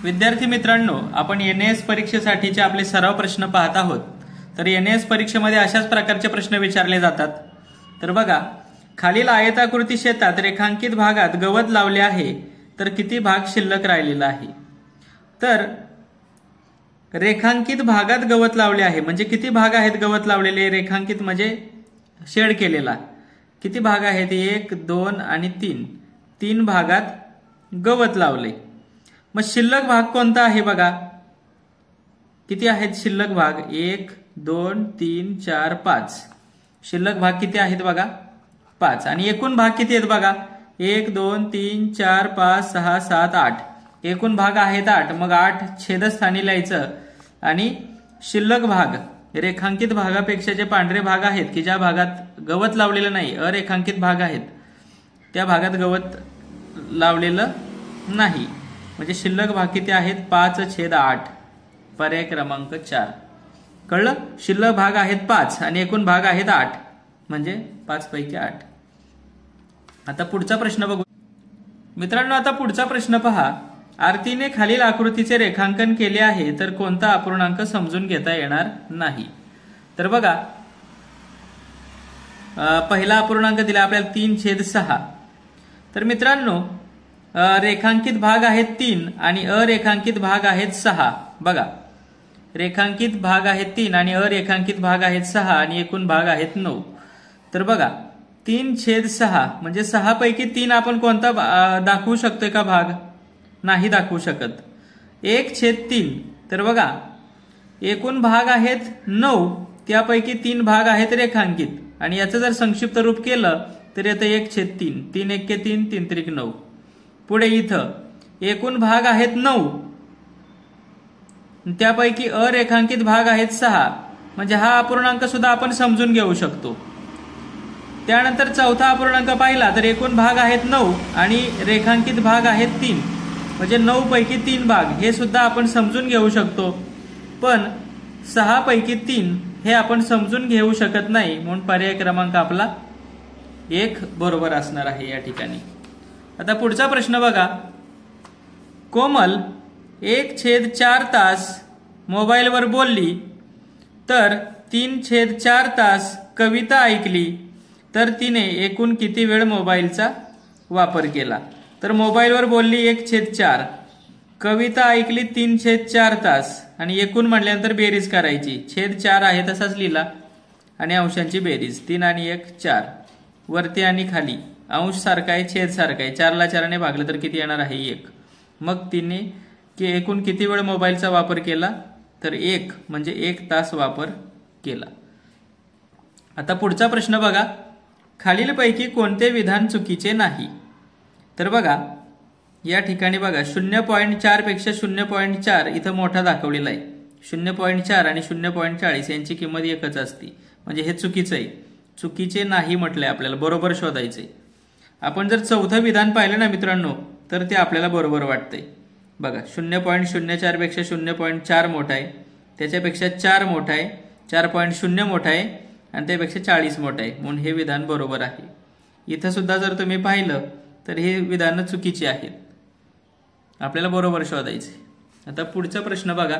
विद्यार्थी मित्रांनो, आपण एनएएस परीक्षेसाठीचे आपले सराव प्रश्न पाहत आहोत। तर एनएएस परीक्षेमध्ये अशाच प्रकारचे प्रश्न विचारले जातात। तर बघा, खालील आयताकृती शेतात रेखांकित भागात गवत लावले आहे, तर किती भाग शिल्लक राहिलेला आहे। तर रेखांकित भागात गवत लावले आहे म्हणजे किती भाग आहेत गवत लावलेले। रेखांकित म्हणजे शेड केलेला। किती भाग आहेत, 1 2 आणि 3 भागात गवत लावले। मग शिल्लक भाग कोणता आहे बघा, किती आहेत शिल्लक भाग, 1 2 3 4 5। शिल्लक भाग किती आहेत बघा, 5। आणि एकूण भाग किती आहेत बघा, 1 2 3 4 5 6 7 8। एकूण भाग आहेत 8। मग 8 छेदस्थानी लिहायचं आणि शिल्लक भाग रेखांकित भागापेक्षा जे पांढरे भाग आहेत की ज्या भागात गवत लावलेलं नाही, अरेखांकित भाग आहेत, त्या भागात गवत लावलेलं नाही। म्हणजे शिल्लक भाग किती आहेत, 5/8। पर्याय क्रमांक 4। कळलं, शिल्लक भाग आहेत 5 आणि एकूण भाग आहेत 8 म्हणजे 5 पैकी 8। आता पुढचा प्रश्न बघू मित्रांनो। आता पुढचा प्रश्न पहा, आरतीने खालील आकृतीचे रेखांकन केले आहे, तर कोणता अपूर्णांक समजून घेता येणार नाही। तर बघा, पहिला अपूर्णांक दिला आपल्याला 3/6। तर मित्रांनो, रेखांकित भाग आहेत 3 आणि अरेखांकित भाग आहेत 6। बघा, रेखांकित भाग आहेत 3 आणि अरेखांकित भाग आहेत 6 आणि एकूण भाग आहेत 9। तर बघा, 3/6 म्हणजे 6 पैकी 3 आपण कोणता दाखवू शकतोय का भाग, नाही दाखवू शकत। 1/3 तर बघा, एकूण भाग आहेत 9, त्यापैकी 3 भाग आहेत रेखांकित आणि याचं जर संक्षिप्त रूप केलं तर येतं 1/3। 3 1 3 3 3 9। पुढे इथं एकूण भाग आहेत 9, त्यापैकी अरेखांकित भाग आहेत 6 म्हणजे हा अपूर्णांक सुद्धा आपण समजून घेऊ शकतो। त्यानंतर चौथा अपूर्णांक पाहिला तर एकूण भाग आहेत 9 आणि रेखांकित भाग आहेत 3 म्हणजे 9 पैकी 3 भाग हे सुद्धा आपण समजून घेऊ शकतो। पण 6 पैकी 3 हे आपण समजून घेऊ शकत नाही, म्हणून पर्याय क्रमांक आपला 1 बरोबर असणार आहे या ठिकाणी। आता पुढचा प्रश्न बघा, कोमल 1/4 तास मोबाईलवर बोलली, तर 3/4 तास कविता ऐकली, तर तिने एकूण किती वेळ मोबाईलचा वापर केला। तर मोबाईलवर बोलली 1/4, कविता ऐकली 3/4 तास आणि एकूण म्हटल्यानंतर बेरीज करायची। 4 आहे तसाच लिहिला आणि अंशांची बेरीज 3 आणि 1 4, वरती आणि खाली अंश सारखा आहे, छेद सारखा आहे। 4ला 4ने भागलं तर किती येणार आहे, 1। मग तिने एकूण किती वेळ मोबाईलचा वापर केला, तर 1 म्हणजे 1 तास वापर केला। आता पुढचा प्रश्न बघा, खालीलपैकी कोणते विधान चुकीचे नाही। तर बघा, या ठिकाणी बघा 0.4 पेक्षा 0.4 इथं मोठा दाखवलेला आहे। 0.4 आणि 0.40 यांची किंमत एकच असते, म्हणजे हे चुकीचं आहे। चुकीचे नाही म्हटलंय, आपल्याला बरोबर शोधायचंय। आपण जर चौथं विधान पाहिलं ना मित्रांनो, तर ते आपल्याला बरोबर वाटतंय। बघा, 0.04 पेक्षा 0.4 मोठा आहे, त्याच्यापेक्षा 4 मोठा आहे, 4.0 मोठा आहे आणि त्यापेक्षा 40 मोठा आहे, म्हणून हे विधान बरोबर आहे। इथं सुद्धा जर तुम्ही पाहिलं तर हे विधान चुकीची आहेत, आपल्याला बरोबर शोधायचे। आता पुढचा प्रश्न बघा,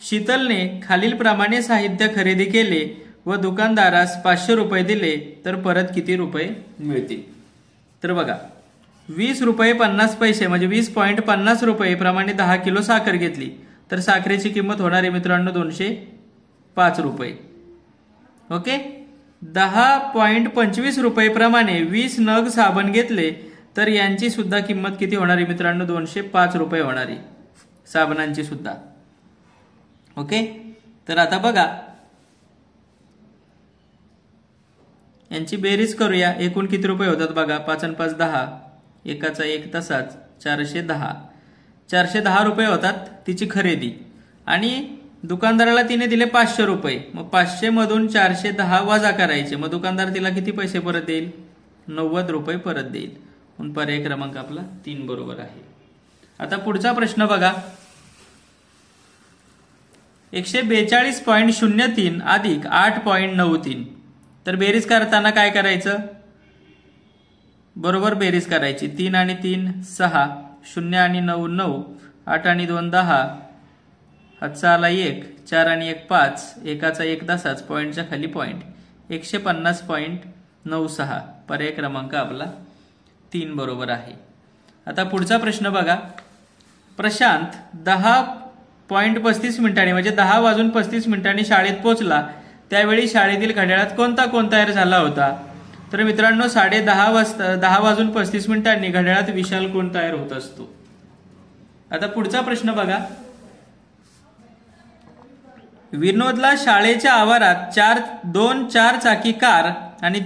शीतलने खालीलप्रमाणे साहित्य खरेदी केले व दुकानदारास 500 रुपये दिले, तर परत किती रुपये मिळतील। तर बघा, 20 रुपये 50 पैसे म्हणजे 20.50 रुपये प्रमाणे 10 किलो साखर घेतली, तर साखरेची किंमत होणार आहे मित्रांनो 205 रुपये। ओके, 10.25 रुपये प्रमाणे 20 नग साबण घेतले, तर यांची सुद्धा किंमत किती होणार आहे मित्रांनो, 205 रुपये होणार आहे साबणांची सुद्धा। ओके, तर आता बघा यांची बेरीज करूया। एकूण किती रुपये होतात बघा, 5 आणि 5 10, एकाचा 1 तसाच 410। 410 रुपये होतात तिची खरेदी आणि दुकानदाराला तिने दिले 500 रुपये। मग 500 मधून 410 वजा करायचे, मग दुकानदार तिला किती पैसे परत देईल, 90 रुपये परत देईल, म्हणून पर्याय क्रमांक आपला 3 बरोबर आहे। आता पुढचा प्रश्न बघा, 142.03 अधिक 8.93, तर बेरीज करताना काय करायचं, बरोबर बेरीज करायची। 3 आणि 3 6, 0 आणि 9 9 8 आणि 2 10, हातचा आला 1, 4 आणि 1 5, एकाचा 1 तसाच, पॉईंटच्या खाली पॉईंट, 150.96. पर्याय क्रमांक आपला 3 बरोबर आहे. आता पुढचा प्रश्न बघा. प्रशांत 10:35 मिनिटांनी म्हणजे 10:35 शाळेत पोहोचला. त्यावेळी शाळेतील घड्याळात कोणता कोण तयार झाला होता? तर मित्रांनो 10:35 घड्याळात विशाल कोण तयार होत असतो. आता पुढचा प्रश्न बघा. विनोदला शाळेच्या आवारात 2 4-चाकी कार आणि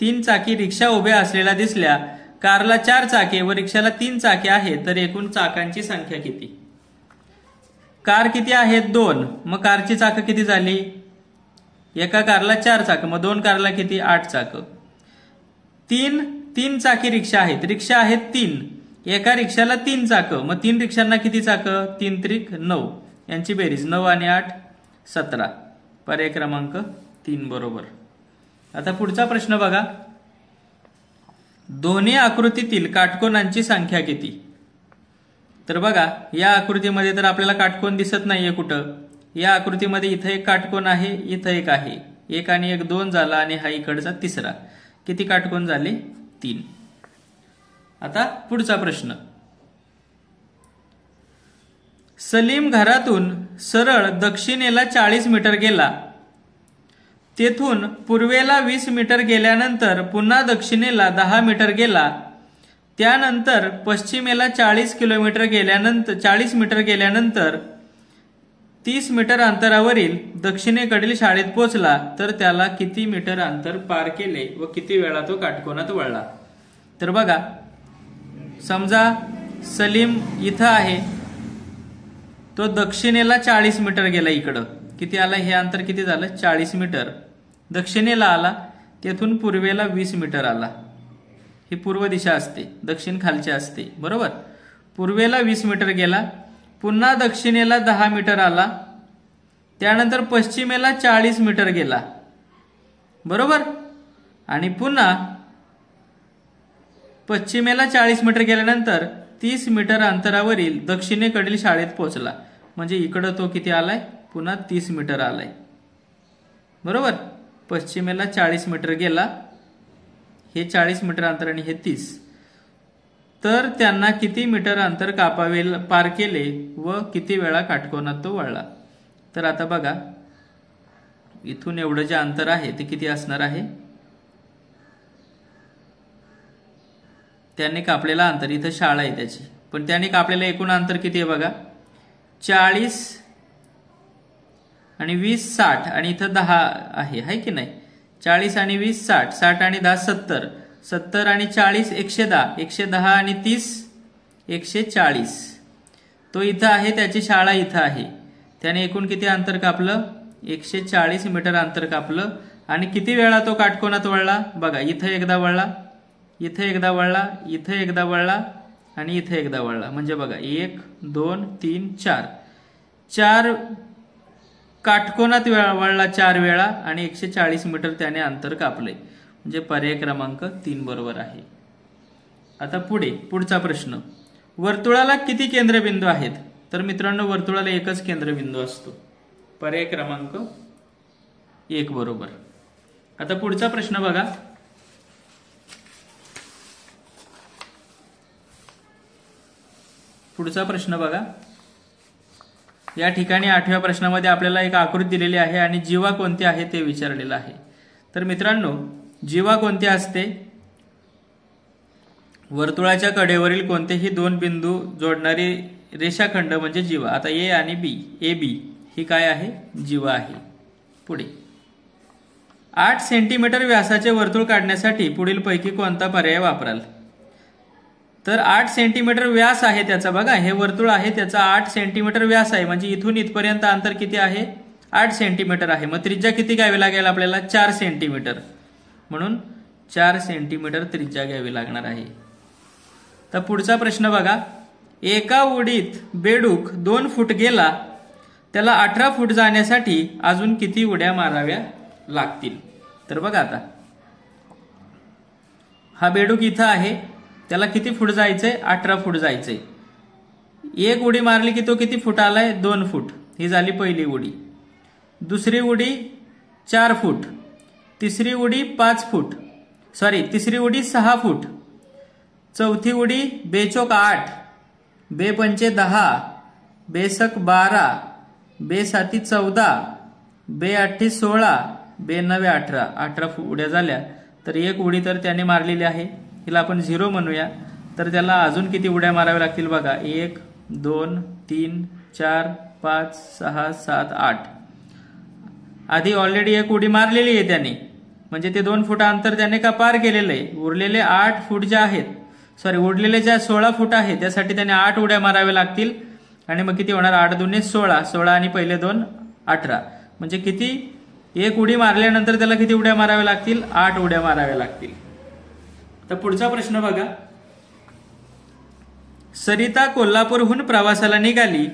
3 चाकी रिक्षा उभ्या असलेल्या दिसल्या. कारला 4 चाके व रिक्षाला 3 चाके आहेत, तर एकूण चाकांची संख्या किती? कार किती आहेत? 2. मग कारची चाकं किती झाली? एका कारला 4 चाकं, मग 2 कारला किती? 8 चाकं. 3 चाकी रिक्षा आहेत, रिक्षा आहेत 3, एका रिक्षाला 3 चाकं, मग 3 रिक्षांना किती चाकं? 3 त्रिक 9, यांची बेरीज 9 आणि 8 17. पर्याय क्रमांक 3 बरोबर. आता पुढचा प्रश्न बघा. दोन्ही आकृतीतील काटकोनांची संख्या किती? तर बघा या आकृतीमध्ये तर आपल्याला काटकोन दिसत नाहीये कुठं. या आकृतीमध्ये इथं एक काटकोन आहे, इथं एक आहे, 1 आणि 1 2 झाला आणि हा इकडचा 3. किती काटकोन झाले? 3. आता पुढचा प्रश्न. सलीम घरातून सरळ दक्षिणेला 40 मीटर गेला. तेथून पूर्वेला 20 मीटर गेल्यानंतर पुन्हा दक्षिणेला 10 मीटर गेला. त्यानंतर पश्चिमेला 40 मीटर गेल्यानंतर 30 मीटर अंतरावरील दक्षिणेकडील शाळेत पोहोचला. तर त्याला किती मीटर अंतर पार केले व किती वेळा तो काटकोनात वळला? तर बघा समजा सलीम इथं आहे, तो दक्षिणेला 40 मीटर गेला. इकडं किती आला? हे अंतर किती झालं? 40 मीटर. दक्षिणेला आला, तेथून पूर्वेला 20 मीटर आला. ही पूर्व दिशा असते, दक्षिण खालची असते, बरोबर. पूर्वेला 20 मीटर गेला, पुन्हा दक्षिणेला 10 मीटर आला, त्यानंतर पश्चिमेला 40 मीटर गेला, बरोबर. आणि पुन्हा पश्चिमेला 40 मीटर गेल्यानंतर 30 मीटर अंतरावरील दक्षिणेकडील शाळेत पोहोचला. म्हणजे इकडं तो किती आलाय? पुन्हा 30 मीटर आलाय, बरोबर. पश्चिमेला 40 मीटर गेला, हे 40 मीटर अंतर आणि हे 30. तर त्यांना किती मीटर अंतर पार केले व किती वेळा काटकोनात तो वळला? तर आता बघा इथून एवढं जे अंतर आहे ते किती असणार आहे? त्याने कापलेला अंतर, इथं शाळा आहे त्याची, पण त्याने कापलेलं एकूण अंतर किती आहे बघा. 40 आणि 20 60 आणि इथं 10 आहे की नाही. 40 आणि 20 60, 60 आणि 10 70, 70 आणि 40 110, 110 आणि 30 140. तो इथं आहे, त्याची शाळा इथं आहे. त्याने एकूण किती अंतर कापलं? 140 मीटर अंतर कापलं. आणि किती वेळा तो काटकोनात वळला? बघा इथं एकदा वळला, इथं एकदा वळला, इथं एकदा वळला आणि इथं एकदा वळला. म्हणजे बघा 1 2 3 4 काटकोनात वळला 4 वेळा आणि 140 मीटर त्याने अंतर कापले. म्हणजे पर्याय क्रमांक 3 बरोबर आहे. आता पुढचा प्रश्न. वर्तुळाला किती केंद्रबिंदू आहेत? तर मित्रांनो वर्तुळाला एकच केंद्रबिंदू असतो. पर्याय क्रमांक 1 बरोबर. आता पुढचा प्रश्न बघा. या ठिकाणी 8व्या प्रश्नामध्ये आपल्याला एक आकृती दिलेली आहे आणि जीवा कोणती आहे ते विचारलेलं आहे. तर मित्रांनो जीवा कोणती असते? वर्तुळाच्या कडेवरील कोणतेही 2 बिंदू जोडणारी रेषाखंड म्हणजे जीवा. आता ए आणि बी, ए बी ही काय आहे? जीवा आहे. पुढे 8 सेंटीमीटर व्यासाचे वर्तुळ काढण्यासाठी पुढीलपैकी कोणता पर्याय वापराल? तर 8 सेंटीमीटर व्यास आहे त्याचा. बघा हे वर्तुळ आहे, त्याचा 8 सेंटीमीटर व्यास आहे. म्हणजे इथून इथपर्यंत अंतर किती आहे? 8 सेंटीमीटर आहे. मग त्रिज्या किती घ्यावी लागेल आपल्याला? 4 सेंटीमीटर. म्हणून 4 सेंटीमीटर त्रिज्या घ्यावी लागणार आहे. तर पुढचा प्रश्न बघा. एका उडीत बेडूक 2 फूट गेला, त्याला 18 फूट जाण्यासाठी अजून किती उड्या माराव्या लागतील? तर बघा आता हा बेडूक इथं आहे, त्याला किती फूट जायचंय? 18 फूट जायचंय. एक उडी मारली की तो किती फूट आलाय? 2 फूट. ही झाली पहिली उडी. दुसरी उडी 4 फूट. तिसरी उडी 5 फूट. तिसरी उडी 6 फूट. चौथी उडी बेचोक 8, बे पंचे 10, बेसक 12, बे साती 14, बे 8 16, बे 9 18. 18 उड्या झाल्या. तर एक उडी तर त्याने मारलेली आहे, हिला आपण 0 म्हणूया. तर त्याला अजून किती उड्या माराव्या लागतील बघा? 1 2 3 4 5 6 7 8. आधी ऑलरेडी एक उडी मारलेली आहे त्याने, म्हणजे ते 2 फूट अंतर त्याने का पार केलेलं आहे. उरलेले 8 फूट जे आहेत, उरलेले ज्या 16 फूट आहे त्यासाठी त्याने 8 उड्या माराव्या लागतील. आणि मग किती होणार? 8 दूने 16, 16 आणि पहिले 2 18. म्हणजे किती? एक उडी मारल्यानंतर त्याला किती उड्या माराव्या लागतील? 8 उड्या माराव्या लागतील. तर पुढचा प्रश्न बघा. सरिता कोल्हापूरहून प्रवासाला निघाली.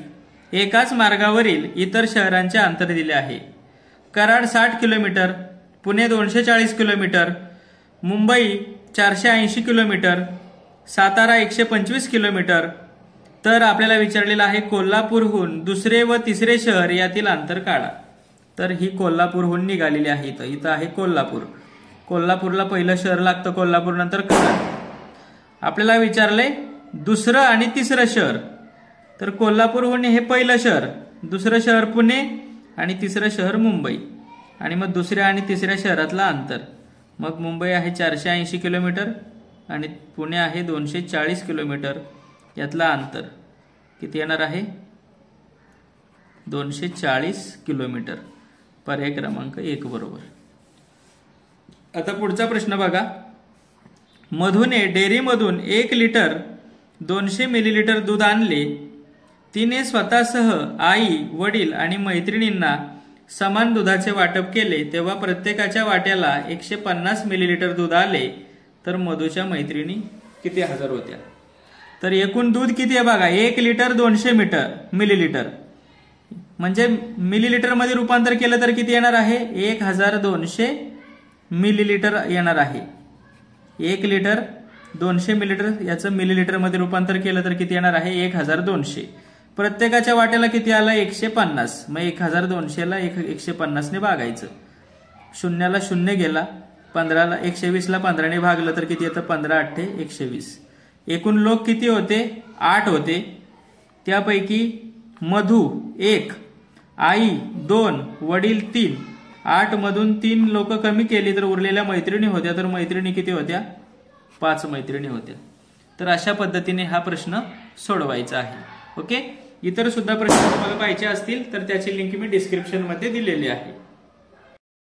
एकाच मार्गावरील इतर शहरांचे अंतर दिले आहे. Karad 60 kilometre, Pune 240 kilometre, Mumbai 480 kilometre, Satara 125 kilometre. तर आपल्याला विचारलेलं आहे कोल्हापूरहून दुसरे व तिसरे शहर यातील अंतर काढा. तर ही कोल्हापूरहून निघालेली आहे. इथं आहे कोल्हापूर. कोल्हापूरला पहिलं शहर लागतं, कोल्हापूर नंतर कराड. आपल्याला विचारलंय दुसरं आणि तिसरं शहर. तर कोल्हापूरहून हे पहिलं शहर, दुसरं शहर पुणे आणि तिसरं शहर मुंबई. आणि मग दुसऱ्या आणि तिसऱ्या शहरातला अंतर. मग मुंबई आहे 480 किलोमीटर आणि पुणे आहे 240 किलोमीटर. यातला अंतर किती येणार आहे? 240 किलोमीटर. पर्याय क्रमांक 1 बरोबर. आता पुढचा प्रश्न बघा. मधूने डेअरीमधून 1 लिटर 200 मिलीलिटर दूध आणले. तिने स्वतःसह आई, वडील आणि मैत्रिणींना समान दुधाचे वाटप केले. तेव्हा प्रत्येकाच्या वाट्याला 150 मिलीलिटर दूध आले. तर मधूच्या मैत्रिणी किती हजर होत्या? तर एकूण दूध किती आहे बघा? 1 लिटर 200 मिलीलिटर. म्हणजे मिलीलिटर मध्ये रूपांतर केलं तर किती येणार आहे? 1200 मिलीलिटर येणार आहे. 1 लिटर 200 मिलीलिटर याचं मिलीलिटर मध्ये रूपांतर केलं तर किती येणार आहे? 1200. प्रत्येकाच्या वाट्याला किती आला? 150. मग 1200ला 150 ने भागायचं. शून्याला 0 गेला. 15ला 120ला 15 ने भागलं तर किती येतं? 15 8 120. एकूण लोक किती होते? 8 होते. त्यापैकी मधू 1, आई 2, वडील 3. 8 मधून 3 लोक कमी केली तर उरलेल्या मैत्रिणी होत्या. तर मैत्रिणी किती होत्या? 5 मैत्रिणी होत्या. तर अशा पद्धतीने हा प्रश्न सोडवायचा आहे. ओके. इतर सुद्धा प्रश्न तुम्हाला पाहिजे असतील तर त्याची लिंक मी डिस्क्रिप्शन मध्ये दिलेली आहे.